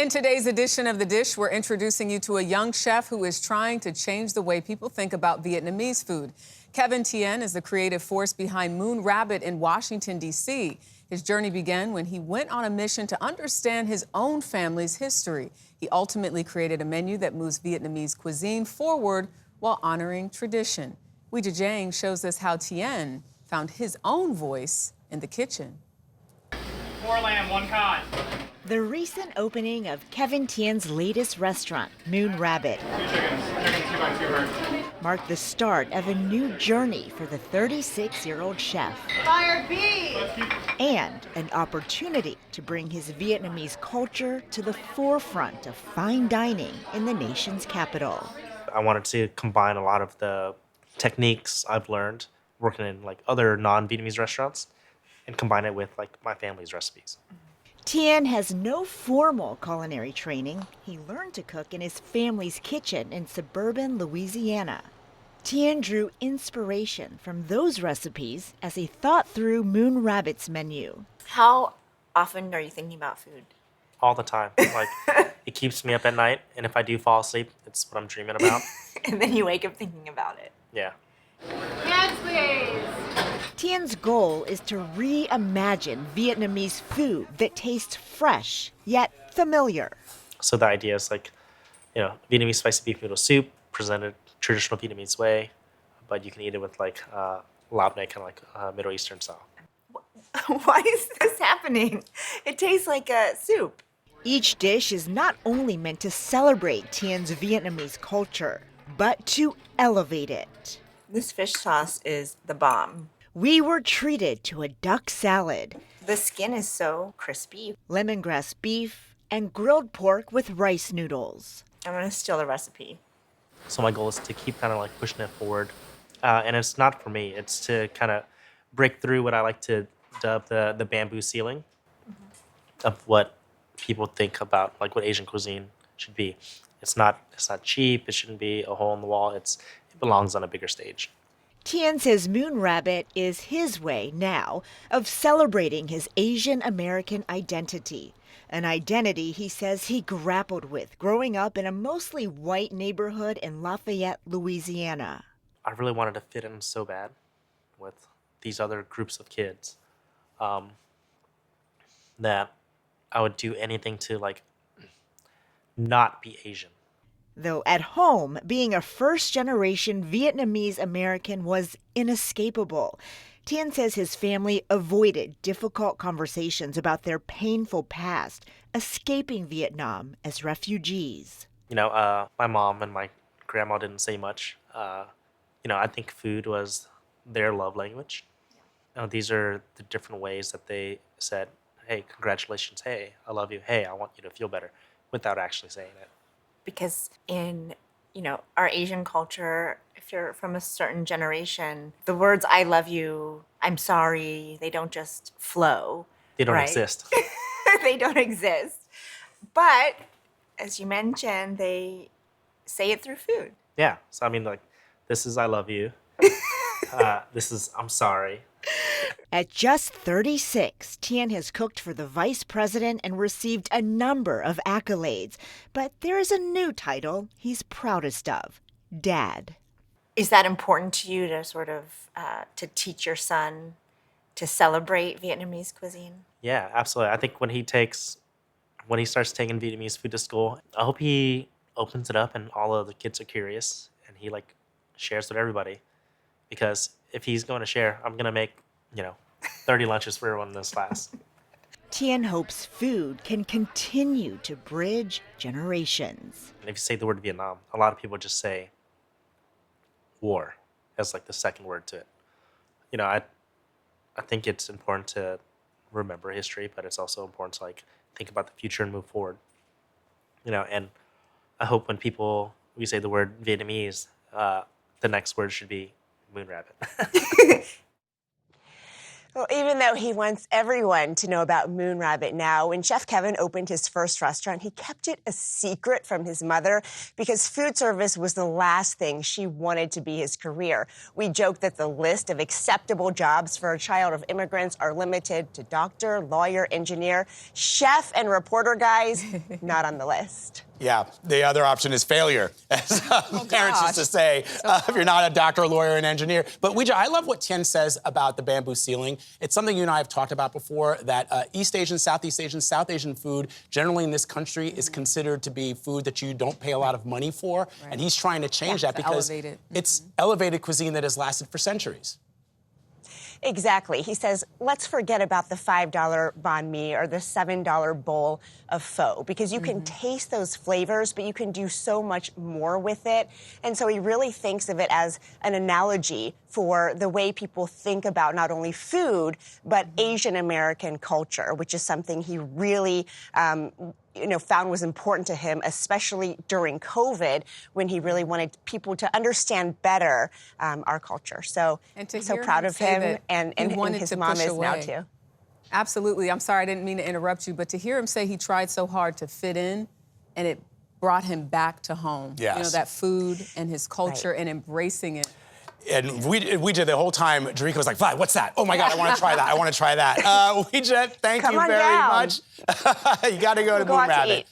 In today's edition of The Dish, we're introducing you to a young chef who is trying to change the way people think about Vietnamese food. Kevin Tien is the creative force behind Moon Rabbit in Washington, D.C. His journey began when he went on a mission to understand his own family's history. He ultimately created a menu that moves Vietnamese cuisine forward while honoring tradition. Weijia Jiang shows us how Tien found his own voice in the kitchen. 4 lamb, 1 cod. The recent opening of Kevin Tien's latest restaurant, Moon Rabbit, 2 chickens, chicken 2 by 2 birds. marked the start of a new journey for the 36-year-old chef. Fire B! And an opportunity to bring his Vietnamese culture to the forefront of fine dining in the nation's capital. I wanted to combine a lot of the techniques I've learned working in like other non-Vietnamese restaurants and combine it with like my family's recipes. Tien has no formal culinary training. He learned to cook in his family's kitchen in suburban Louisiana. Tien drew inspiration from those recipes as he thought through Moon Rabbit's menu. How often are you thinking about food? All the time. Like it keeps me up at night, and if I do fall asleep, it's what I'm dreaming about. And then you wake up thinking about it. Yeah. Yes, please! Tien's goal is to reimagine Vietnamese food that tastes fresh yet familiar. So the idea is like, Vietnamese spicy beef noodle soup presented traditional Vietnamese way, but you can eat it with like labneh, kind of like Middle Eastern style. Why is this happening? It tastes like a soup. Each dish is not only meant to celebrate Tien's Vietnamese culture, but to elevate it. This fish sauce is the bomb. We were treated to a duck salad, The skin is so crispy. lemongrass beef, and grilled pork with rice noodles. I'm gonna steal the recipe. So my goal is to keep kind of like pushing it forward. And it's not for me. It's to kind of break through what I like to dub the bamboo ceiling of what people think about like what Asian cuisine should be. It's not cheap. It shouldn't be a hole in the wall. It belongs on a bigger stage. Tien says Moon Rabbit is his way now of celebrating his Asian American identity. An identity he says he grappled with growing up in a mostly white neighborhood in Lafayette, Louisiana. I really wanted to fit in so bad with these other groups of kids that I would do anything to like not be Asian. Though at home, being a first-generation Vietnamese American was inescapable. Tien says his family avoided difficult conversations about their painful past, escaping Vietnam as refugees. My mom and my grandma didn't say much. I think food was their love language. These are the different ways that they said, hey, congratulations, hey, I love you, hey, I want you to feel better, without actually saying it. Because in, our Asian culture, if you're from a certain generation, the words I love you, I'm sorry, they don't just flow. They don't right? exist. They don't exist. But as you mentioned, they say it through food. Yeah. So, this is I love you. This is I'm sorry. At just 36, Tien has cooked for the vice president and received a number of accolades. But there is a new title he's proudest of, Dad. Is that important to you to sort of to teach your son to celebrate Vietnamese cuisine? Yeah, absolutely. I think when he starts taking Vietnamese food to school, I hope he opens it up and all of the kids are curious and he like shares with everybody. Because if he's going to share, I'm going to make 30 lunches for everyone in this class. Tien hopes food can continue to bridge generations. And if you say the word Vietnam, a lot of people just say war as like the second word to it. I think it's important to remember history, but it's also important to like think about the future and move forward. And I hope when we say the word Vietnamese, the next word should be Moon Rabbit. Well, even though he wants everyone to know about Moon Rabbit now, when Chef Kevin opened his first restaurant, he kept it a secret from his mother because food service was the last thing she wanted to be his career. We joke that the list of acceptable jobs for a child of immigrants are limited to doctor, lawyer, engineer. Chef and reporter, guys, not on the list. Yeah, the other option is failure, as parents used to say, if you're not a doctor, lawyer, and engineer. But Weijia, I love what Tien says about the bamboo ceiling. It's something you and I have talked about before, that East Asian, Southeast Asian, South Asian food, generally in this country, is considered to be food that you don't pay a lot of money for. Right. And he's trying to change that because it's elevated cuisine that has lasted for centuries. Exactly. He says, let's forget about the $5 banh mi or the $7 bowl of pho, because you can taste those flavors, but you can do so much more with it. And so he really thinks of it as an analogy for the way people think about not only food, but Asian American culture, which is something he really found was important to him, especially during COVID, when he really wanted people to understand better our culture. So proud of him, and his mom is now too. Absolutely. I'm sorry, I didn't mean to interrupt you, but to hear him say he tried so hard to fit in, and it brought him back to home. Yes. You know, that food and his culture and embracing it. And we did the whole time. Jerika was like, "Vlad, what's that? Oh my God, I want to try that. I want to try that." Weijia, thank you very much. You got to go to Moon Rabbit.